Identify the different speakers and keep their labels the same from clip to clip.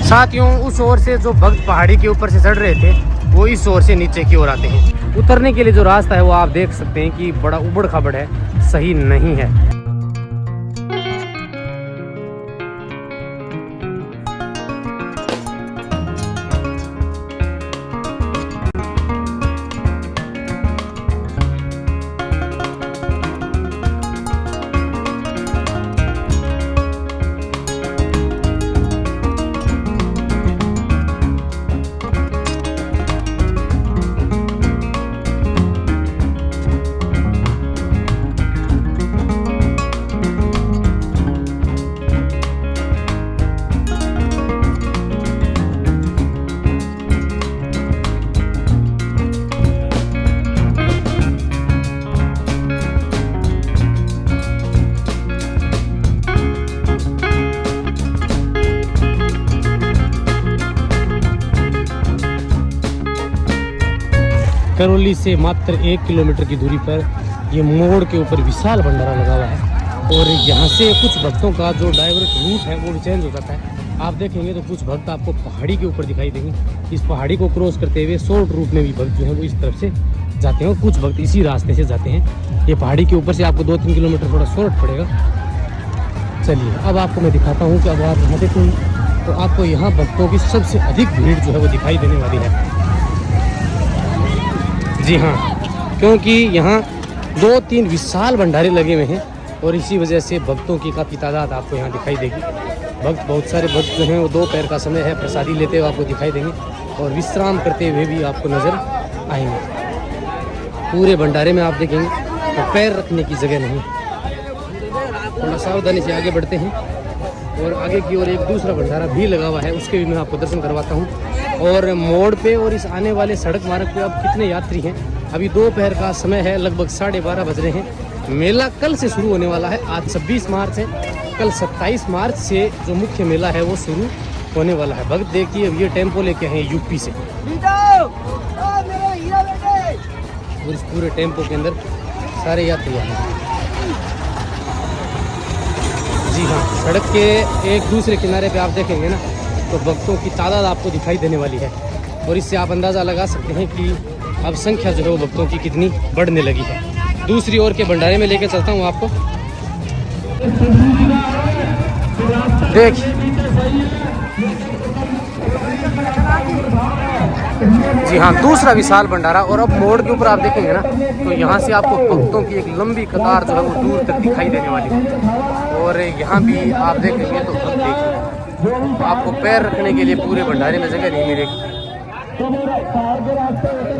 Speaker 1: साथियों उस ओर से जो भक्त पहाड़ी के ऊपर से चढ़ रहे थे वो इस ओर से नीचे की ओर आते हैं। उतरने के लिए जो रास्ता है वो आप देख सकते हैं कि बड़ा उबड़ खाबड़ है, सही नहीं है। करौली से मात्र 1 किलोमीटर की दूरी पर ये मोड़ के ऊपर विशाल भंडारा लगा हुआ है और यहाँ से कुछ भक्तों का जो डाइवर्ट रूट है वो भी चेंज हो जाता है। आप देखेंगे तो कुछ भक्त आपको पहाड़ी के ऊपर दिखाई देंगे। इस पहाड़ी को क्रॉस करते हुए शॉर्ट रूट में भी भक्त जो है वो इस तरफ से जाते हैं और कुछ भक्त इसी रास्ते से जाते हैं। ये पहाड़ी के ऊपर से आपको 2-3 किलोमीटर थोड़ा शॉर्ट पड़ेगा। चलिए अब आपको मैं दिखाता हूँ कि अब आप यहाँ देखेंगे तो आपको यहाँ भक्तों की सबसे अधिक भीड़ जो है वो दिखाई देने वाली है। जी हाँ, क्योंकि यहाँ 2-3 विशाल भंडारे लगे हुए हैं और इसी वजह से भक्तों की काफ़ी तादाद आपको यहाँ दिखाई देगी। भक्त बहुत सारे भक्त जो हैं वो दोपहर का समय है, प्रसादी लेते हुए आपको दिखाई देंगे और विश्राम करते हुए भी आपको नज़र आएंगे। पूरे भंडारे में आप देखेंगे तो पैर रखने की जगह नहीं। थोड़ा सावधानी से आगे बढ़ते हैं और आगे की ओर एक दूसरा भंडारा भी लगा हुआ है, उसके भी मैं आपको दर्शन करवाता हूँ। और मोड़ पे और इस आने वाले सड़क मार्ग पे अब कितने यात्री हैं। अभी दोपहर का समय है, लगभग 12:30 बज रहे हैं। मेला कल से शुरू होने वाला है। आज 26 मार्च है, कल 27 मार्च से जो मुख्य मेला है वो शुरू होने वाला है। भक्त देखिए अब ये टेम्पो लेके हैं यूपी से और इस पूरे टेम्पो के अंदर सारे यात्री हैं। जी हाँ, सड़क के एक दूसरे किनारे पे आप देखेंगे ना तो भक्तों की तादाद आपको दिखाई देने वाली है और इससे आप अंदाज़ा लगा सकते हैं कि अब संख्या जो है वो भक्तों की कितनी बढ़ने लगी है। दूसरी ओर के भंडारे में लेकर चलता हूँ आपको। देखिए जी हाँ, दूसरा विशाल भंडारा और अब मोड़ के ऊपर आप देखेंगे ना तो यहाँ से आपको भक्तों की एक लंबी कतार जो है वो दूर तक दिखाई देने वाली है। और यहाँ भी आप देखेंगे तो भक्त देखिए आपको पैर रखने के लिए पूरे भंडारे में जगह नहीं मिलेगी।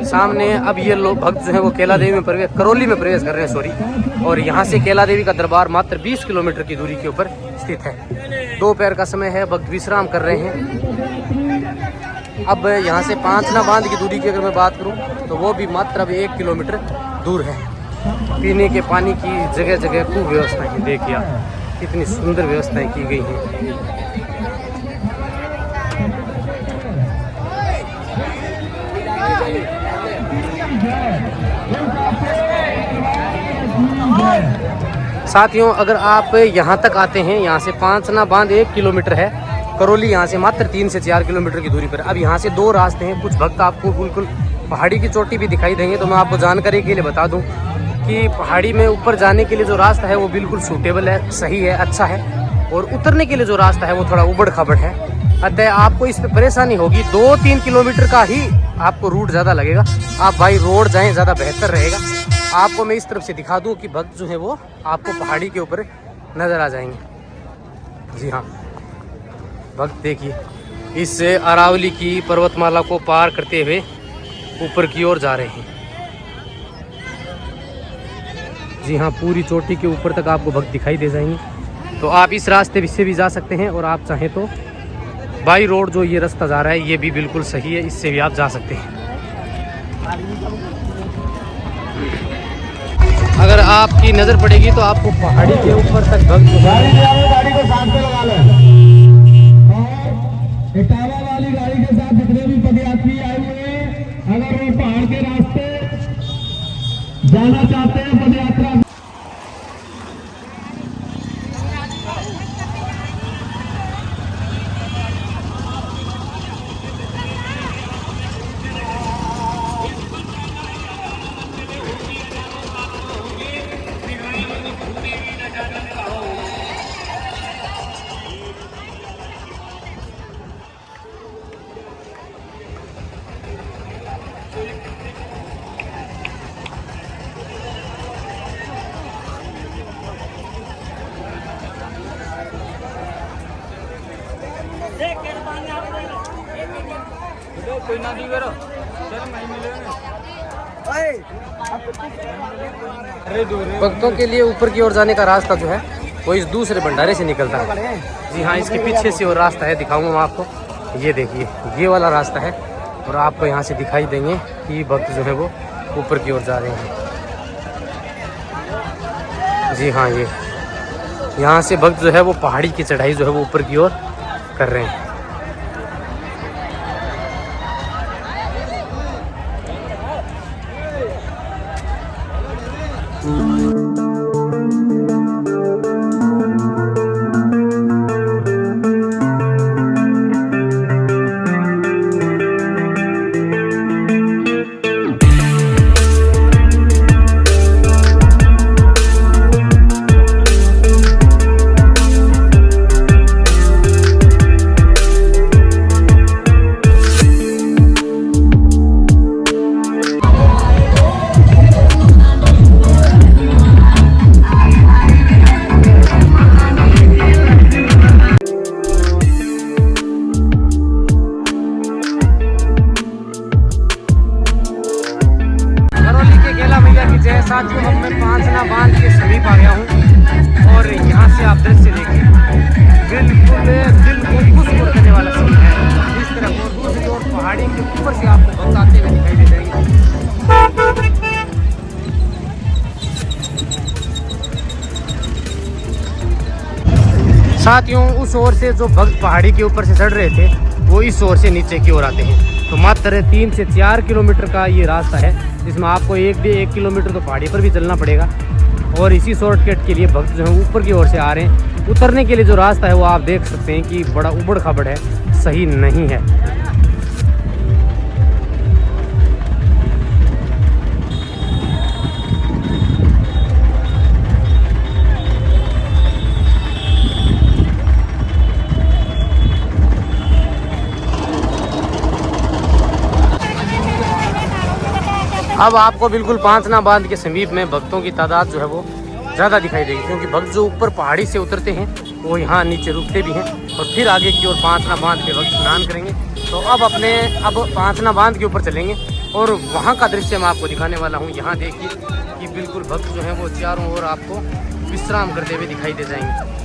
Speaker 1: सामने अब ये लोग भक्त जो है वो कैला देवी में करौली में प्रवेश कर रहे हैं, सॉरी। और यहाँ से कैला देवी का दरबार मात्र 20 किलोमीटर की दूरी के ऊपर स्थित है। दोपहर का समय है, भक्त विश्राम कर रहे हैं। अब यहाँ से पांचना बांध की दूरी की अगर मैं बात करूँ तो वो भी मात्र अब 1 किलोमीटर दूर है। पीने के पानी की जगह जगह खूब व्यवस्था है। देखिए आप कितनी सुंदर व्यवस्थाएं की गई हैं। साथियों अगर आप यहाँ तक आते हैं, यहाँ से पांचना बांध 1 किलोमीटर है, करौली यहाँ से मात्र 3 से 4 किलोमीटर की दूरी पर। अब यहाँ से 2 रास्ते हैं। कुछ भक्त आपको बिल्कुल पहाड़ी की चोटी भी दिखाई देंगे। तो मैं आपको जानकारी के लिए बता दूं कि पहाड़ी में ऊपर जाने के लिए जो रास्ता है वो बिल्कुल सूटेबल है, सही है, अच्छा है। और उतरने के लिए जो रास्ता है वो थोड़ा उबड़ खाबड़ है। अतः आपको इस पर परेशानी होगी। 2-3 किलोमीटर का ही आपको रूट ज़्यादा लगेगा। आप बाई रोड जाएँ, ज़्यादा बेहतर रहेगा। आपको मैं इस तरफ से दिखा दूं कि भक्त जो है वो आपको पहाड़ी के ऊपर नज़र आ जाएंगे। जी हाँ, भक्त देखिए इस अरावली की पर्वतमाला को पार करते हुए ऊपर की ओर जा रहे हैं। जी हाँ, पूरी चोटी के ऊपर तक आपको भक्त दिखाई दे जाएंगे। तो आप इस रास्ते से भी जा सकते हैं और आप चाहें तो बाई रोड जो ये रास्ता जा रहा है ये भी बिल्कुल सही है, इससे भी आप जा सकते हैं। अगर आपकी नज़र पड़ेगी तो आपको पहाड़ी के ऊपर तक भक्त
Speaker 2: गाड़ी को साथ में लगा लें। इटावा वाली गाड़ी के साथ जितने भी पदयात्री आए हुए हैं, अगर वो पहाड़ के रास्ते जाना चाहते हैं पदयात्रा
Speaker 1: भक्तों के लिए ऊपर की ओर जाने का रास्ता जो है वो इस दूसरे भंडारे से निकलता है। जी हाँ, इसके पीछे से और रास्ता है, दिखाऊंगा मैं आपको। ये देखिए, ये वाला रास्ता है और आपको यहाँ से दिखाई देंगे कि भक्त जो है वो ऊपर की ओर जा रहे हैं। जी हाँ, ये यहाँ से भक्त जो है वो पहाड़ी की चढ़ाई जो है वो ऊपर की ओर कर रहे हैं। साथियों, अब मैं पांचना बांध के समीप आ गया हूँ और यहाँ से आप दृश्य देखिए, बिल्कुल दिल को खुश करने वाला सीन है। इस तरफ और दूसरी ओर पहाड़ी के ऊपर से आपको भक्त आते हुए दिखाई दे जाएंगे। साथियों, उस ओर से जो भक्त पहाड़ी के ऊपर से चढ़ रहे थे वो इस ओर से नीचे की ओर आते हैं। तो मात्र 3 से 4 किलोमीटर का ये रास्ता है, जिसमें आपको 1 किलोमीटर तो पहाड़ी पर भी चलना पड़ेगा। और इसी शॉर्टकट के लिए भक्त जो है ऊपर की ओर से आ रहे हैं। उतरने के लिए जो रास्ता है वो आप देख सकते हैं कि बड़ा उबड़ खाबड़ है, सही नहीं है। अब आपको बिल्कुल पांचना बांध के समीप में भक्तों की तादाद जो है वो ज़्यादा दिखाई देगी, क्योंकि भक्त जो ऊपर पहाड़ी से उतरते हैं वो यहाँ नीचे रुकते भी हैं और फिर आगे की ओर पांचना बांध के भक्त स्नान करेंगे। तो अब पांचना बांध के ऊपर चलेंगे और वहाँ का दृश्य मैं आपको दिखाने वाला हूँ। यहाँ देखिए कि बिल्कुल भक्त जो हैं वो चारों ओर आपको विश्राम करते हुए दिखाई दे जाएंगे।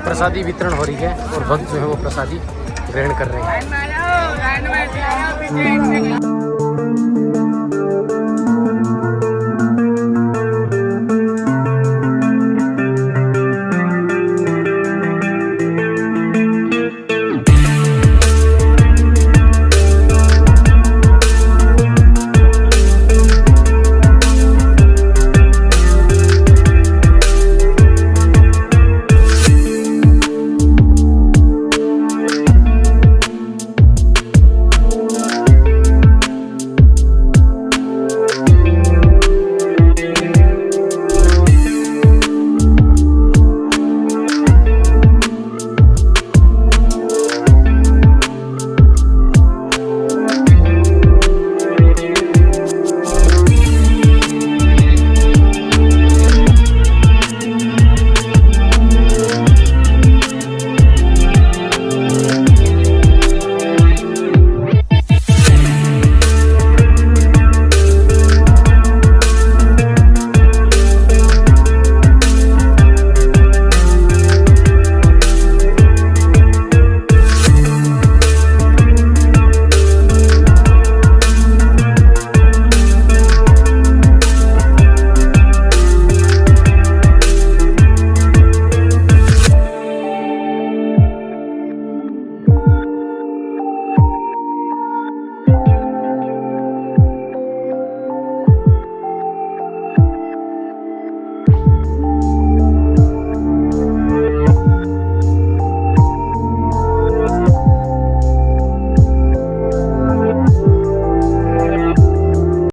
Speaker 1: प्रसादी वितरण हो रही है और भक्त जो है वो प्रसादी ग्रहण कर रहे हैं।